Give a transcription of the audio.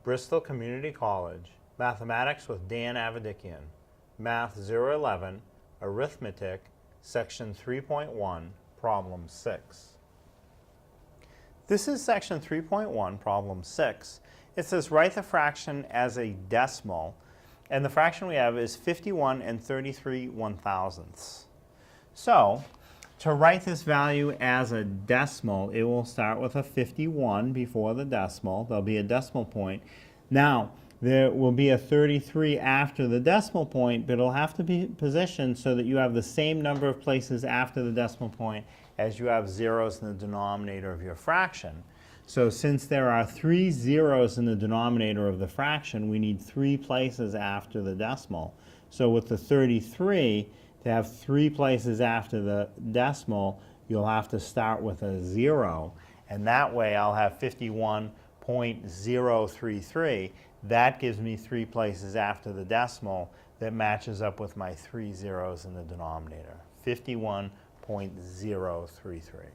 Bristol Community College, Mathematics with Dan Avedikian, Math 011, Arithmetic, Section 3.1, Problem 6. This is Section 3.1, Problem 6. It says write the fraction as a decimal, and the fraction we have is 51 and 33 1/1000ths. So, to write this value as a decimal, it will start with a 51 before the decimal. There'll be a decimal point. Now, there will be a 33 after the decimal point, but it'll have to be positioned so that you have the same number of places after the decimal point as you have zeros in the denominator of your fraction. So since there are 3 zeros in the denominator of the fraction, we need 3 places after the decimal. So with the 33, to have 3 places after the decimal, you'll have to start with a 0. And that way I'll have 51.033. That gives me 3 places after the decimal that matches up with my 3 zeros in the denominator. 51.033.